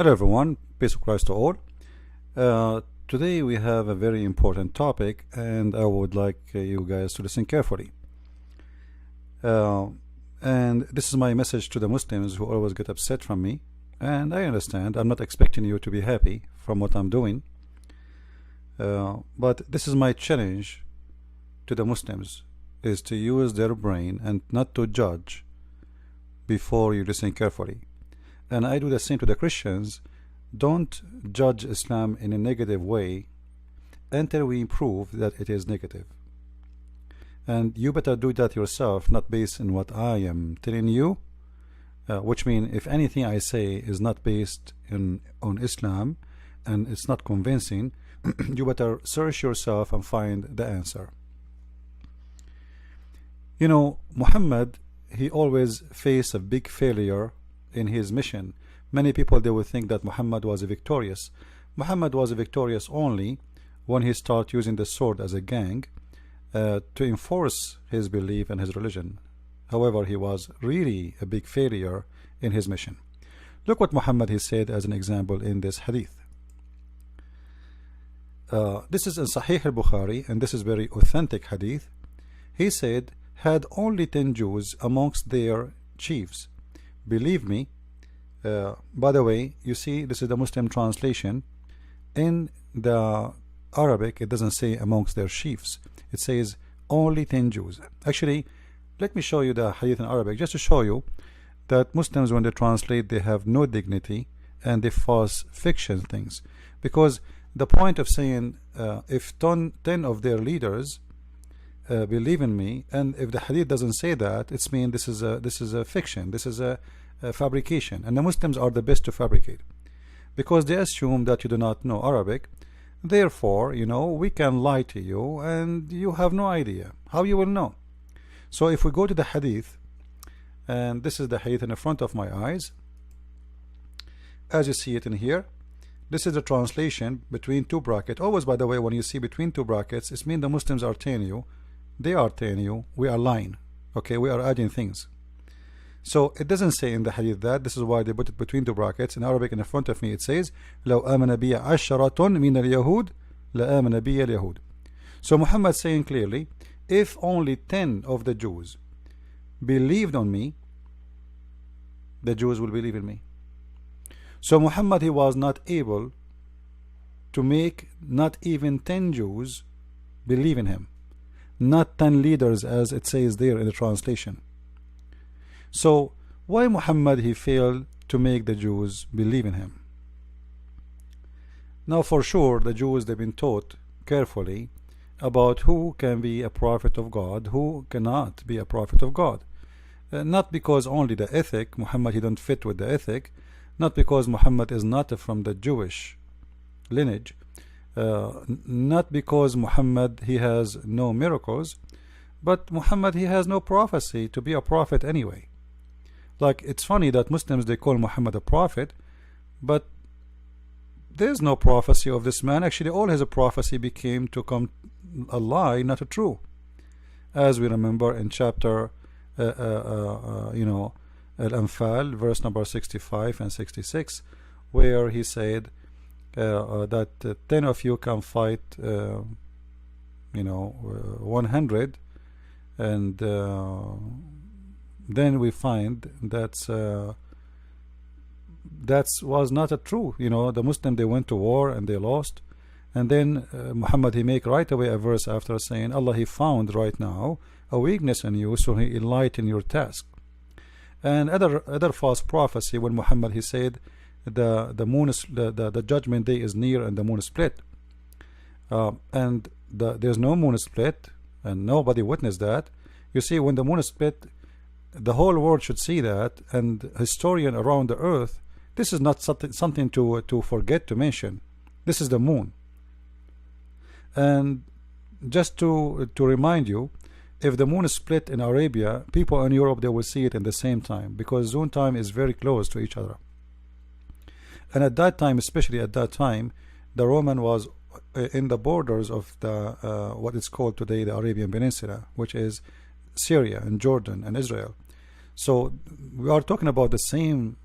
Hello everyone, peace of Christ to all. Today we have a very important topic and I would like you guys to listen carefully. And this is my message to the Muslims who always get upset from me, and I understand. I'm not expecting you to be happy from what I'm doing, but this is my challenge to the Muslims, is to use their brain and not to judge before you listen carefully. And I do the same to the Christians. Don't judge Islam in a negative way until we prove that it is negative. And you better do that yourself, not based on what I am telling you, which means if anything I say is not based on Islam and it's not convincing, you better search yourself and find the answer. You know, Muhammad, he always faced a big failure in his mission. Many people, they would think that Muhammad was victorious. Muhammad was victorious only when he started using the sword as a gang to enforce his belief and his religion. However, he was really a big failure in his mission. Look what Muhammad he said as an example in this hadith. This is in Sahih al-Bukhari, and this is very authentic hadith. He said, had only 10 Jews amongst their chiefs believe me. By the way, you see, this is the Muslim translation. In the Arabic, it doesn't say amongst their chiefs. It says only 10 Jews. Actually, let me show you the hadith in Arabic, just to show you that Muslims, when they translate, they have no dignity and they false fiction things. Because the point of saying if 10 of their leaders believe in me, and if the hadith doesn't say that, it's mean this is a fiction, this is a fabrication. And the Muslims are the best to fabricate, because they assume that you do not know Arabic. Therefore, you know, we can lie to you and you have no idea how you will know. So if we go to the hadith, and this is the hadith in the front of my eyes, as you see it in here, this is the translation between two brackets. Always, by the way, when you see between two brackets, it means the Muslims are telling you, they are telling you, we are lying. Okay, we are adding things. So it doesn't say in the hadith that. This is why they put it between two brackets. In Arabic, in the front of me, it says, لو آمن بي عشرة من اليهود لآمن بي اليهود. So Muhammad saying clearly, if only 10 of the Jews believed on me, the Jews will believe in me. So Muhammad, he was not able to make not even 10 Jews believe in him, not 10 leaders as it says there in the translation. So why Muhammad he failed to make the Jews believe in him? Now for sure the Jews, they've been taught carefully about who can be a prophet of God, who cannot be a prophet of God. Not because only the ethic, Muhammad he don't fit with the ethic, not because Muhammad is not from the Jewish lineage, not because Muhammad he has no miracles, but Muhammad he has no prophecy to be a prophet anyway. Like, it's funny that Muslims, they call Muhammad a prophet, but there's no prophecy of this man. Actually, all his prophecy became to come a lie, not a true. As we remember in chapter Al-Anfal, verse number 65 and 66, where he said that 10 of you can fight 100, and then we find that was not a true. The Muslim, they went to war and they lost, and then Muhammad he make right away a verse after saying, Allah he found right now a weakness in you, so he enlightened your task. And other false prophecy, when Muhammad he said the moon is, the judgment day is near and the moon is split, and there's no moon split and nobody witnessed that. You see, when the moon is split, the whole world should see that, and historian around the earth, this is not something to forget to mention. This is the moon. And just to remind you, if the moon is split in Arabia, people in Europe, they will see it in the same time, because zone time is very close to each other. And at that time, especially at that time, the Roman was in the borders of the what is called today the Arabian Peninsula, which is Syria and Jordan and Israel. So we are talking about the same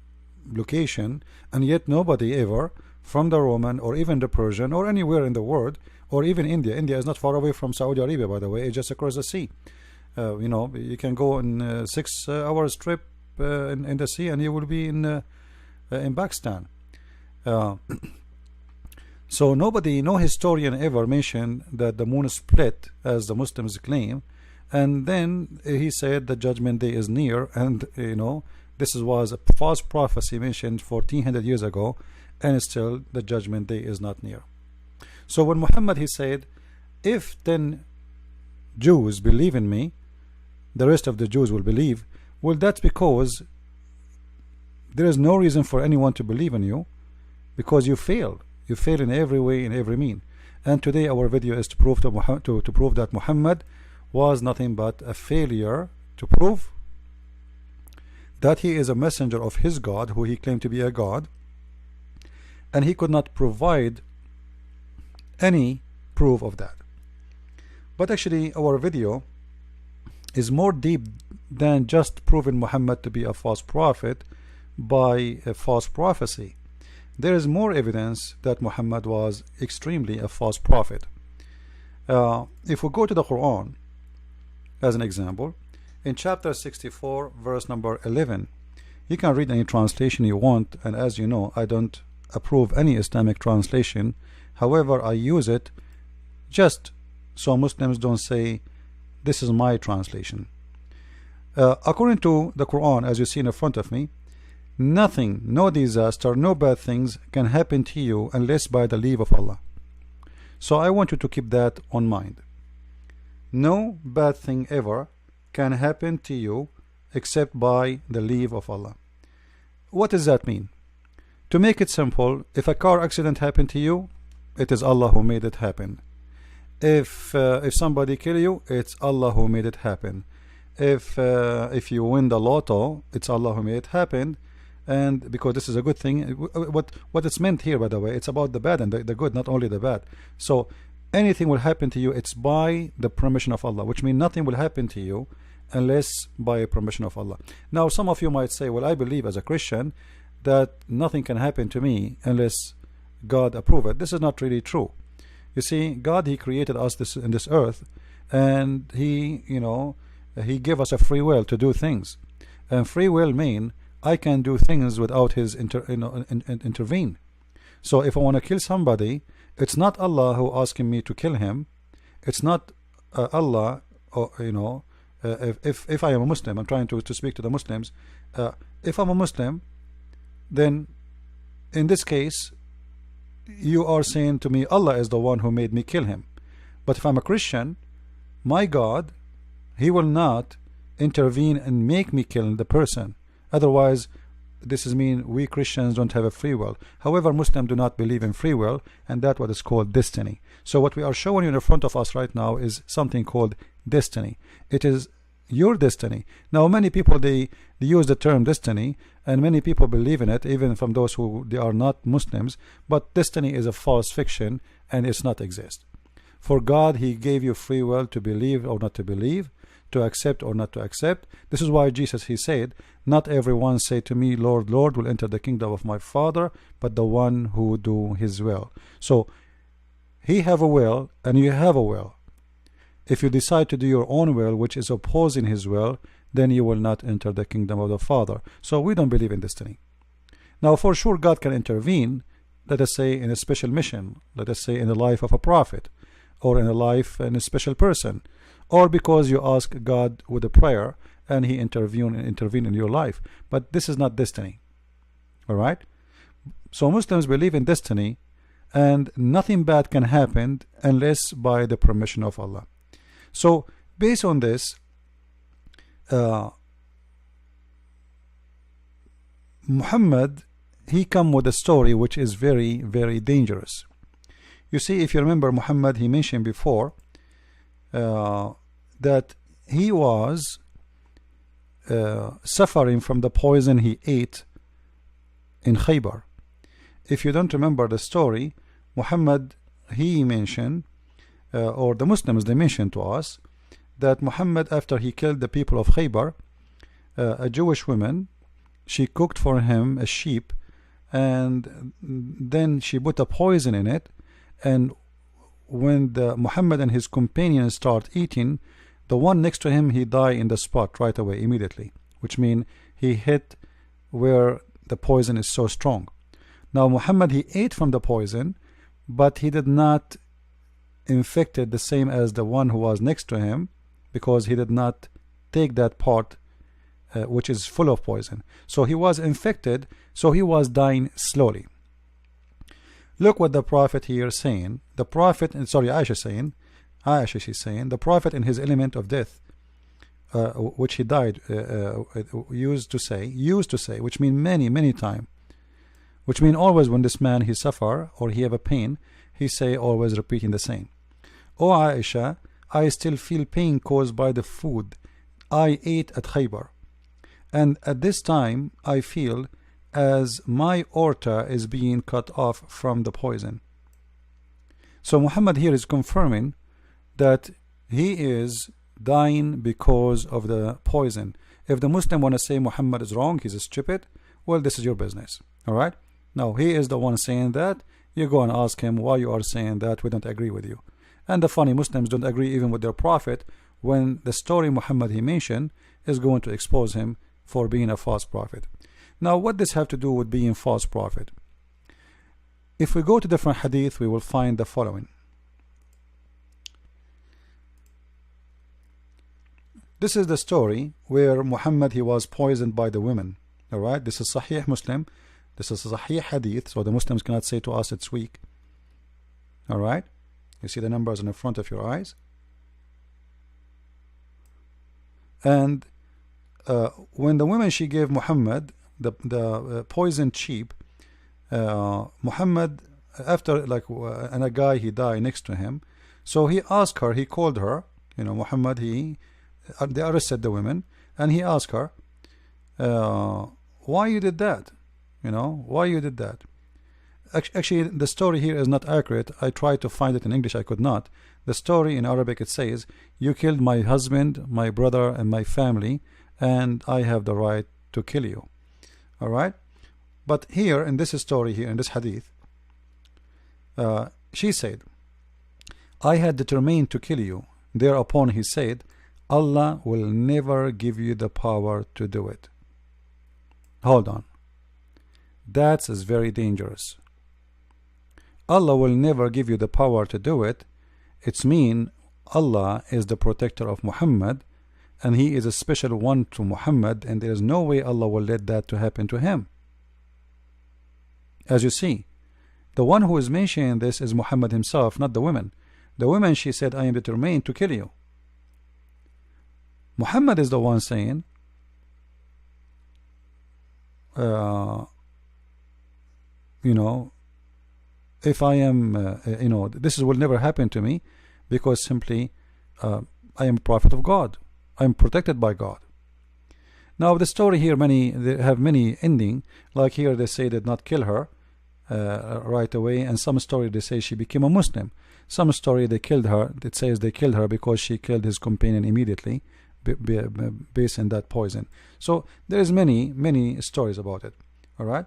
location, and yet nobody ever from the Roman or even the Persian or anywhere in the world, or even India. India is not far away from Saudi Arabia, by the way. It's just across the sea. You know, you can go in 6 hours trip in the sea, and you will be in Pakistan. So nobody, no historian ever mentioned that the moon split as the Muslims claim, and then he said the judgment day is near, and you know, this was a false prophecy mentioned 1400 years ago, and still the judgment day is not near. So when Muhammad, he said, if 10 Jews believe in me, the rest of the Jews will believe. Well, that's because there is no reason for anyone to believe in you, because you failed. You fail in every way, in every mean. And today our video is to prove to prove that Muhammad was nothing but a failure, to prove that he is a messenger of his God, who he claimed to be a God, and he could not provide any proof of that. But actually our video is more deep than just proving Muhammad to be a false prophet by a false prophecy. There is more evidence that Muhammad was extremely a false prophet. If we go to the Quran as an example, in chapter 64 verse number 11, you can read any translation you want, and as you know, I don't approve any Islamic translation. However, I use it just so Muslims don't say this is my translation. According to the Quran, as you see in front of me, nothing, no disaster, no bad things can happen to you unless by the leave of Allah. So I want you to keep that on mind. No bad thing ever can happen to you except by the leave of Allah. What does that mean? To make it simple, if a car accident happened to you, it is Allah who made it happen. If somebody kill you, it's Allah who made it happen. If you win the lotto, it's Allah who made it happen. And because this is a good thing, what it's meant here, by the way, it's about the bad and the good, not only the bad. So anything will happen to you, it's by the permission of Allah, which means nothing will happen to you unless by permission of Allah. Now some of you might say, well, I believe as a Christian that nothing can happen to me unless God approve it. This is not really true. You see, God, he created us in this earth, and he, you know, he gave us a free will to do things, and free will mean I can do things without his intervene. So if I want to kill somebody, it's not Allah who asking me to kill him. It's not Allah, or you know, if I am a Muslim, I'm trying to speak to the Muslims. If I'm a Muslim, then in this case you are saying to me Allah is the one who made me kill him. But if I'm a Christian, my God, he will not intervene and make me kill the person. Otherwise, this is mean we Christians don't have a free will. However, Muslims do not believe in free will, and that's what is called destiny. So what we are showing you in front of us right now is something called destiny. It is your destiny. Now many people, they use the term destiny, and many people believe in it, even from those who they are not Muslims. But destiny is a false fiction, and it's not exist. For God, he gave you free will to believe or not to believe, to accept or not to accept. This is why Jesus, he said, not everyone say to me, Lord, Lord, will enter the kingdom of my Father, but the one who do his will. So he have a will and you have a will. If you decide to do your own will, which is opposing his will, then you will not enter the kingdom of the Father. So we don't believe in destiny. Now for sure God can intervene, let us say in a special mission, let us say in the life of a prophet, or in a life in a special person, or because you ask God with a prayer and he intervene in your life. But this is not destiny. Alright? So Muslims believe in destiny, and nothing bad can happen unless by the permission of Allah. So based on this, Muhammad, he come with a story which is very, very dangerous. You see, if you remember Muhammad, he mentioned before that he was suffering from the poison he ate in Khaybar. If you don't remember the story, Muhammad, he mentioned, or the Muslims, they mentioned to us that Muhammad, after he killed the people of Khaybar, a Jewish woman, she cooked for him a sheep, and then she put a poison in it, and when Muhammad and his companions start eating, the one next to him, he died in the spot right away, immediately, which means he hit where the poison is so strong. Now Muhammad, he ate from the poison, but he did not infected the same as the one who was next to him, because he did not take that part which is full of poison. So he was infected, so he was dying slowly. Look what the Prophet here is saying. The Prophet, sorry, Aisha she's saying, the Prophet in his element of death, which he died, used to say, which mean many time, which mean always when this man he suffer or he have a pain, he say always repeating the same. O Aisha, I still feel pain caused by the food I ate at Khaybar, and at this time I feel as my aorta is being cut off from the poison. So Muhammad here is confirming that he is dying because of the poison. If the Muslim want to say Muhammad is wrong, he's stupid, well, this is your business. Alright, now he is the one saying that. You go and ask him why you are saying that. We don't agree with you. And the funny, Muslims don't agree even with their prophet, when the story Muhammad he mentioned is going to expose him for being a false prophet. Now what does have to do with being false prophet? If we go to different hadith, we will find the following. This is the story where Muhammad he was poisoned by the women. Alright, this is Sahih Muslim, this is Sahih Hadith, so the Muslims cannot say to us it's weak. Alright, you see the numbers in the front of your eyes. And when the woman she gave Muhammad the poisoned sheep, Muhammad, after and a guy he died next to him, so he asked her, he called her, Muhammad, they arrested the women, and he asked her, why you did that? Why you did that? Actually, the story here is not accurate. I tried to find it in English, I could not. The story in Arabic, it says, you killed my husband, my brother, and my family, and I have the right to kill you. Alright? But here, in this story here, in this hadith, she said, I had determined to kill you. Thereupon he said, Allah will never give you the power to do it. Hold on. That is very dangerous. Allah will never give you the power to do it. It's mean Allah is the protector of Muhammad, and he is a special one to Muhammad, and there is no way Allah will let that to happen to him. As you see, the one who is mentioning this is Muhammad himself, not the women. The women, she said, I am determined to kill you. Muhammad is the one saying, if I am, this will never happen to me, because simply I am a prophet of God. I am protected by God. Now the story here, they have many ending. Like here they say did not kill her right away, and some story they say she became a Muslim. Some story they killed her. It says they killed her because she killed his companion immediately, based on that poison. So there is many stories about it. All right.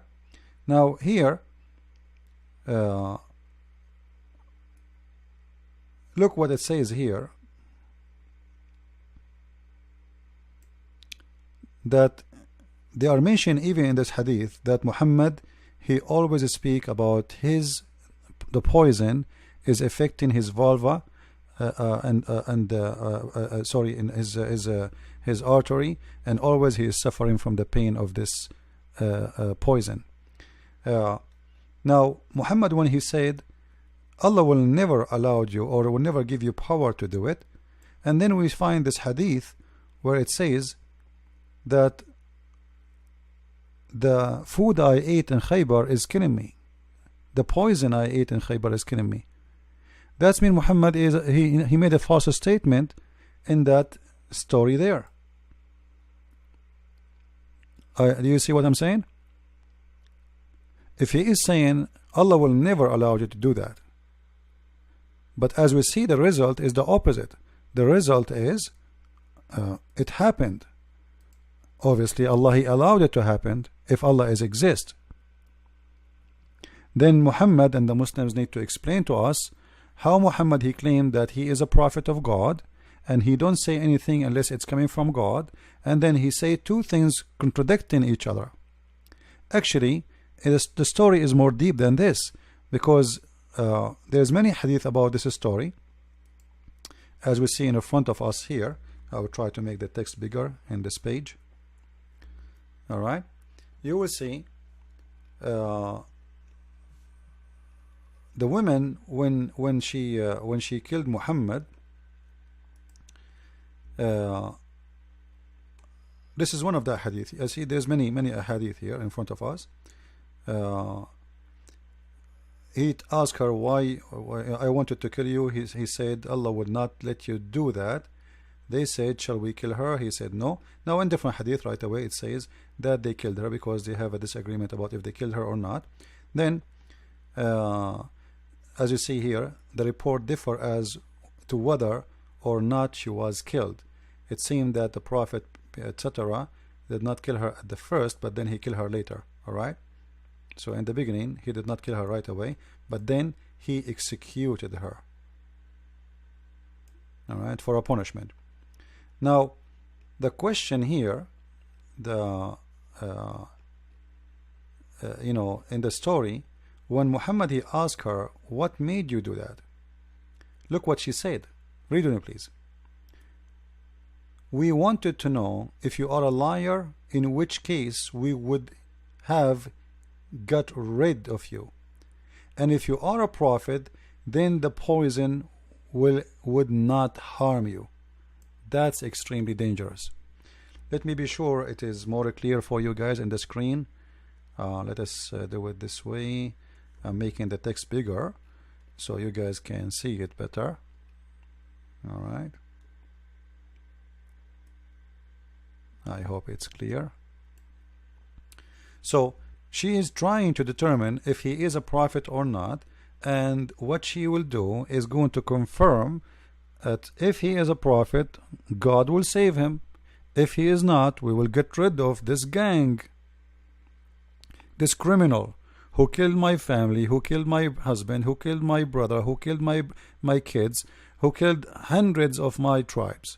Now here, look what it says here. That they are mentioned even in this hadith that Muhammad he always speak about the poison is affecting his vulva sorry, in his artery, and always he is suffering from the pain of this poison. Now Muhammad, when he said Allah will never allow you or will never give you power to do it, and then we find this hadith where it says that the food I ate in Khaybar is killing me. The poison I ate in Khaybar is killing me. That's mean Muhammad is he made a false statement in that story there. Do you see what I'm saying? If he is saying Allah will never allow you to do that, but as we see, the result is the opposite. The result is it happened. Obviously Allah, He allowed it to happen if Allah is exist. Then Muhammad and the Muslims need to explain to us how Muhammad, he claimed that he is a prophet of God, and he don't say anything unless it's coming from God, and then he say two things contradicting each other. Actually, the story is more deep than this, because there's many hadith about this story, as we see in the front of us here. I will try to make the text bigger in this page. Alright, you will see the woman when she killed Muhammad. This is one of the hadith. You see, there's many hadith here in front of us. He asked her, why I wanted to kill you. He said, Allah would not let you do that. They said, shall we kill her? He said no. Now in different hadith right away it says that they killed her because they have a disagreement about if they killed her or not. Then as you see here, the report differ as to whether or not she was killed. It seemed that the Prophet, etc., did not kill her at the first, but then he killed her later. Alright, so in the beginning he did not kill her right away, but then he executed her, alright, for a punishment. Now the question here, the you know, in the story, when Muhammad, he asked her, what made you do that? Look what she said. Read with me please. We wanted to know if you are a liar, in which case we would have got rid of you, and if you are a prophet, then the poison would not harm you. That's extremely dangerous. Let me be sure it is more clear for you guys in the screen. Let us do it this way. I'm making the text bigger so you guys can see it better. Alright, I hope it's clear. So she is trying to determine if he is a prophet or not, and what she will do is going to confirm that if he is a prophet, God will save him. If he is not, we will get rid of this gang, this criminal who killed my family, who killed my husband, who killed my brother, who killed my kids, who killed hundreds of my tribes.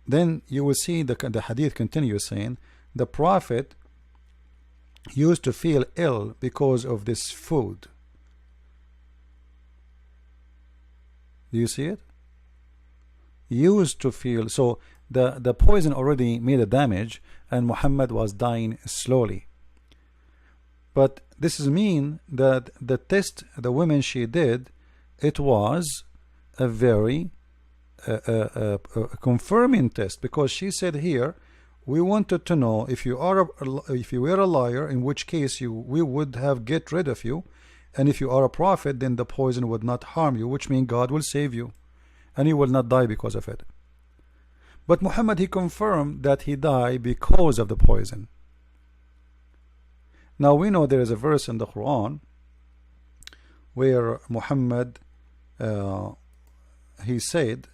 Then you will see the hadith continues saying the Prophet used to feel ill because of this food. Do you see it? Used to feel, so the poison already made a damage and Muhammad was dying slowly. But this is mean that the test the woman she did, it was a very confirming test, because she said here, we wanted to know if you were a liar, in which case we would have get rid of you, and if you are a prophet, then the poison would not harm you, which means God will save you and you will not die because of it. But Muhammad, he confirmed that he died because of the poison. Now we know there is a verse in the Quran where Muhammad he said,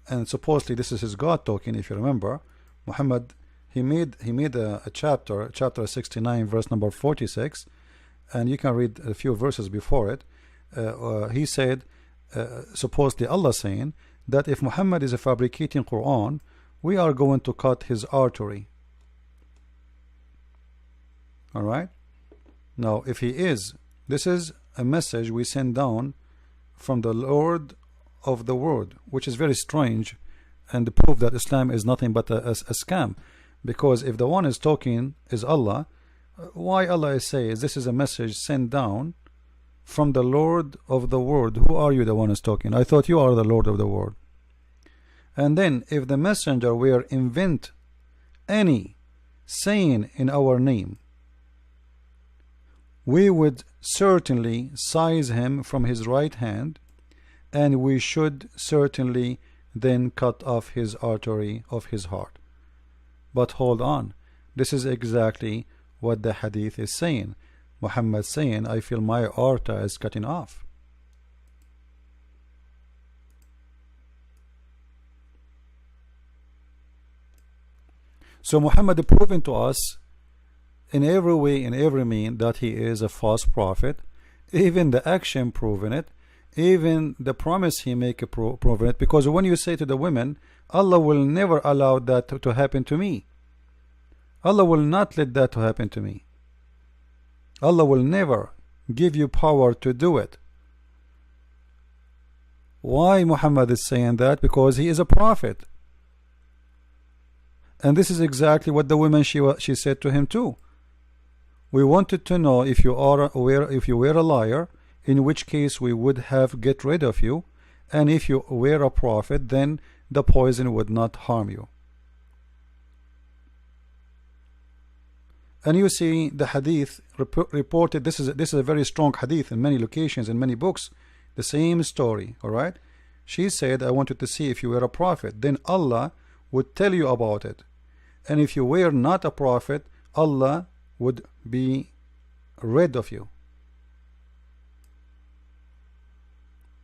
and supposedly this is his God talking, if you remember, Muhammad, he made a chapter 69 verse number 46, and you can read a few verses before it. He said, supposedly Allah saying that if Muhammad is a fabricating Quran, we are going to cut his artery. Alright, now if he is, this is a message we send down from the Lord of the world, which is very strange, and the proof that Islam is nothing but a scam, because if the one is talking is Allah, why Allah is saying this is a message sent down from the Lord of the world? Who are you, the one is talking? I thought you are the Lord of the world. And then if the messenger were invent any saying in our name, we would certainly seize him from his right hand, and we should certainly then cut off his artery of his heart. But hold on, this is exactly what the hadith is saying. Muhammad saying, I feel my aorta is cutting off. So Muhammad proving to us in every way, in every mean, that he is a false prophet. Even the action proving it, even the promise he make proving it. Because when you say to the women, Allah will never allow that to happen to me, Allah will not let that to happen to me, Allah will never give you power to do it. Why Muhammad is saying that? Because he is a prophet. And this is exactly what the women she said to him too. We wanted to know if you were a liar, in which case we would have get rid of you, and if you were a prophet, then the poison would not harm you. And you see the hadith reported. This is a very strong hadith in many locations, in many books. The same story. All right. She said, I wanted to see if you were a prophet, then Allah would tell you about it. And if you were not a prophet, Allah would be rid of you.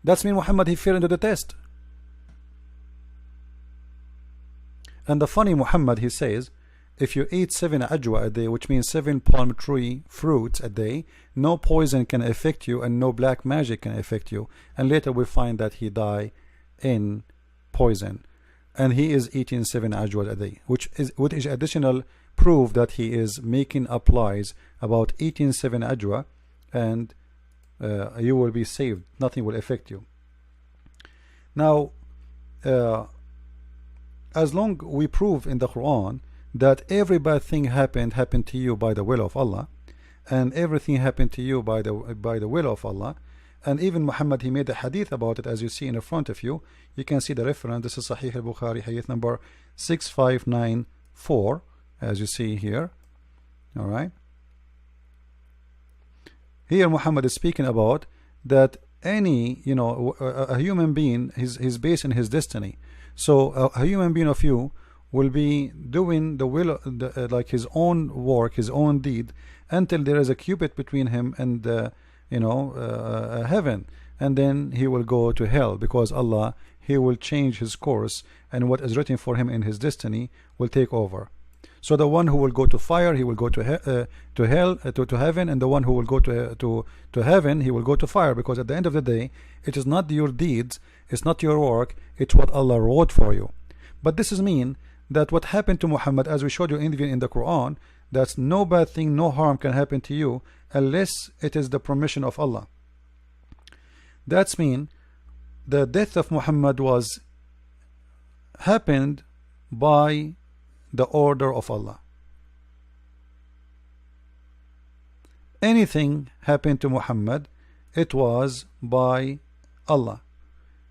That's mean Muhammad, he fell into the test. And the funny Muhammad, he says, if you eat 7 ajwa a day, which means 7 palm tree fruits a day, no poison can affect you and no black magic can affect you. And later we find that he died in poison, and he is eating 7 ajwa a day, which is additional proof that he is making up lies about eating 7 ajwa, and you will be saved, nothing will affect you. Now as long we prove in the Quran that every bad thing happened to you by the will of Allah, and everything happened to you by the will of Allah, and even Muhammad, he made a hadith about it, as you see in the front of you. You can see the reference. This is Sahih al-Bukhari, hadith number 6594, as you see here. All right. Here Muhammad is speaking about that any, a human being is based in his destiny. So a human being of you will be doing the will, like his own work, his own deed, until there is a cubit between him and heaven, and then he will go to hell, because Allah, he will change his course, and what is written for him in his destiny will take over. So the one who will go to fire, he will go to hell, to heaven, and the one who will go to heaven, he will go to fire, because at the end of the day, it is not your deeds, it's not your work, it's what Allah wrote for you. But this is mean that what happened to Muhammad, as we showed you in the Quran, that no bad thing, no harm can happen to you unless it is the permission of Allah. That's mean the death of Muhammad was happened by the order of Allah. Anything happened to Muhammad, it was by Allah.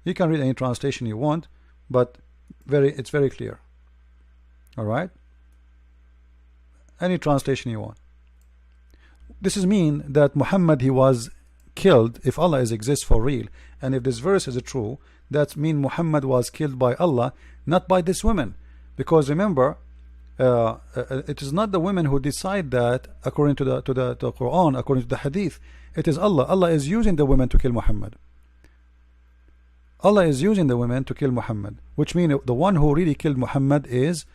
You can read any translation you want, but it's very clear. All right, any translation you want. This is mean that Muhammad, he was killed. If Allah exists for real, and if this verse is true, that mean Muhammad was killed by Allah, not by this woman. Because remember, it is not the women who decide that according to the Quran, according to the Hadith. It is Allah. Allah is using the women to kill Muhammad. Allah is using the women to kill Muhammad, which means the one who really killed Muhammad is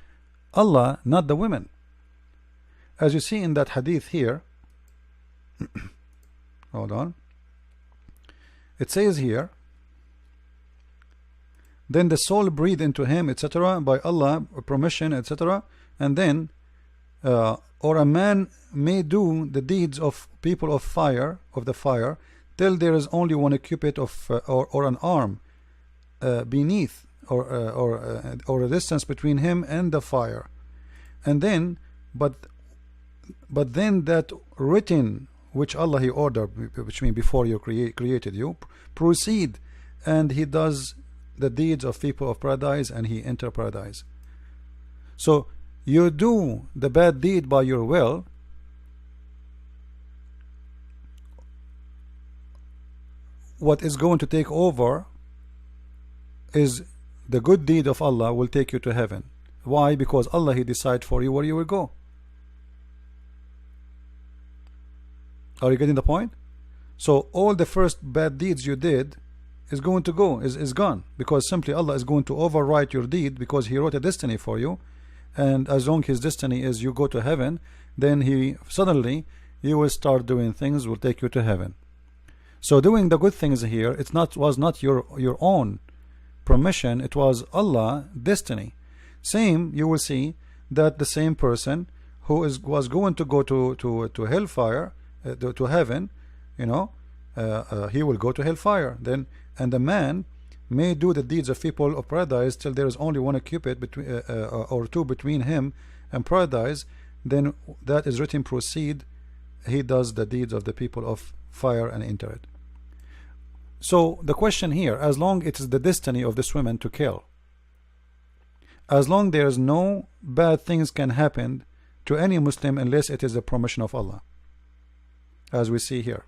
Allah, not the women. As you see in that hadith here, hold on, it says here, then the soul breathed into him, etc., by Allah permission, etc., and then or a man may do the deeds of people of fire, of the fire, till there is only one cubit of or an arm beneath, or a distance between him and the fire. And then but then that written which Allah he ordered, which means before you created you, proceed, and he does the deeds of people of paradise, and he enter paradise. So you do the bad deed by your will, what is going to take over is the good deed of Allah will take you to heaven. Why? Because Allah he decide for you where you will go. Are you getting the point? So all the first bad deeds you did is going to go, is gone, because simply Allah is going to overwrite your deed, because he wrote a destiny for you, and as long his destiny is you go to heaven, then he suddenly you will start doing things will take you to heaven. So doing the good things here, was not your own permission, it was Allah destiny. Same, you will see that the same person who was going to go to hellfire, to heaven, you know, he will go to hellfire. Then, and the man may do the deeds of people of paradise till there is only one cubit between or two between him and paradise. Then that is written, proceed, he does the deeds of the people of fire and enter it. So the question here, as long it is the destiny of this woman to kill, as long there is no bad things can happen to any Muslim unless it is the permission of Allah, as we see here.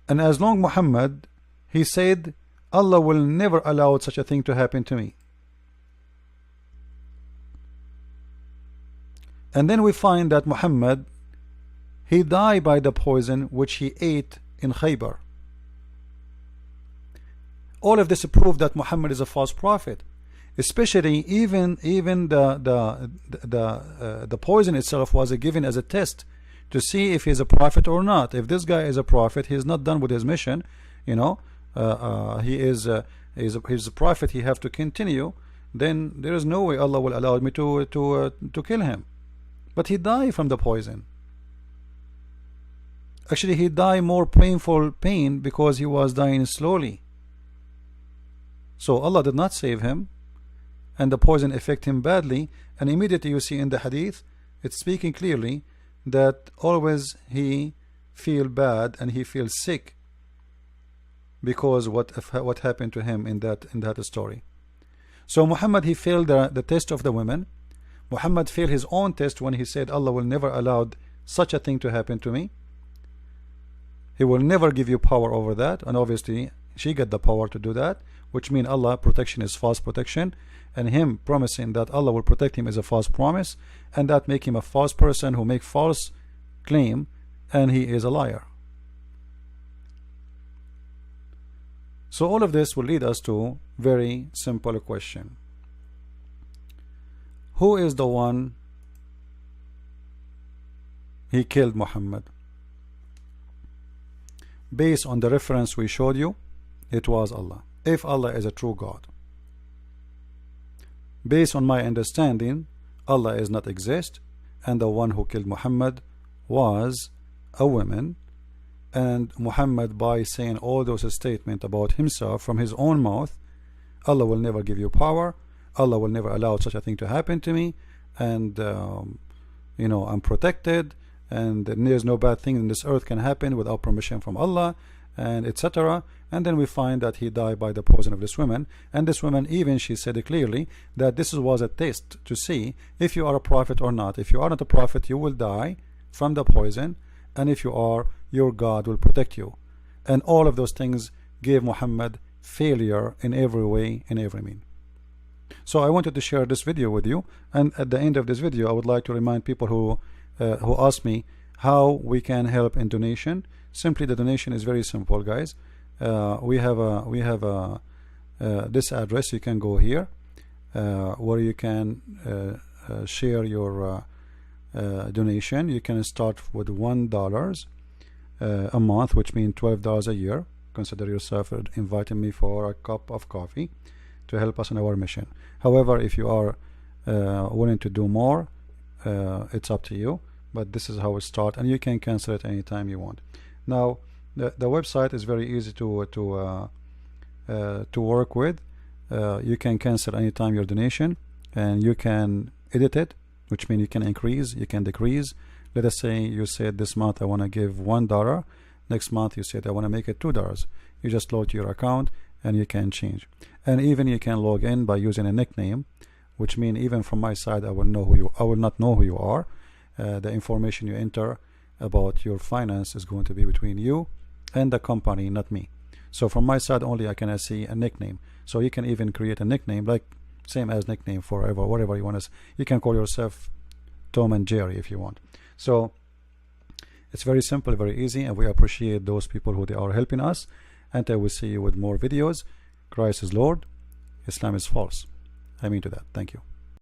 And as long Muhammad, he said, Allah will never allow such a thing to happen to me. And then we find that Muhammad, he died by the poison which he ate in Khaybar. All of this proved that Muhammad is a false prophet. Especially even the poison itself was given as a test to see if he's a prophet or not. If this guy is a prophet, he's not done with his mission, you know, he's a prophet, he have to continue, then there is no way Allah will allow me to kill him. But he died from the poison. Actually, he died more painful pain because he was dying slowly. So Allah did not save him, and the poison affected him badly. And immediately you see in the hadith, it's speaking clearly that always he feel bad and he feels sick because what happened to him in that story. So Muhammad, he failed the test of the women. Muhammad failed his own test when he said Allah will never allow such a thing to happen to me. He will never give you power over that, and obviously she got the power to do that, which means Allah protection is false protection, and him promising that Allah will protect him is a false promise, and that make him a false person who make false claim, and he is a liar. So all of this will lead us to very simple question. Who is the one he killed Muhammad? Based on the reference we showed you, it was Allah, if Allah is a true God. Based on my understanding, Allah is not exist, and the one who killed Muhammad was a woman, and Muhammad, by saying all those statements about himself from his own mouth, Allah will never give you power, Allah will never allow such a thing to happen to me, and you know, I'm protected, and there's no bad thing in this earth can happen without permission from Allah, and etc. And then we find that he died by the poison of this woman, and this woman, even she said it clearly that this was a test to see if you are a prophet or not. If you are not a prophet, you will die from the poison, and if you are, your God will protect you. And all of those things gave Muhammad failure in every way, in every mean. So I wanted to share this video with you, and at the end of this video I would like to remind people who ask me how we can help in donation. Simply, the donation is very simple, guys. We have this address. You can go here where you can share your donation. You can start with $1 a month, which means $12 a year. Consider yourself inviting me for a cup of coffee to help us in our mission. However, if you are willing to do more, it's up to you, but this is how it starts, and you can cancel it anytime you want. Now the website is very easy to work with. You can cancel anytime your donation, and you can edit it, which means you can increase, you can decrease. Let us say you said this month I want to give $1, next month you said I want to make it $2. You just log to your account and you can change, and even you can log in by using a nickname, which means even from my side I will not know who you are. The information you enter about your finance is going to be between you and the company, not me. So from my side only I can see a nickname. So you can even create a nickname, like same as nickname forever, whatever you want to. You can call yourself Tom and Jerry if you want. So it's very simple, very easy, and we appreciate those people who they are helping us. And I will see you with more videos. Christ is Lord, Islam is false. I mean to that. Thank you.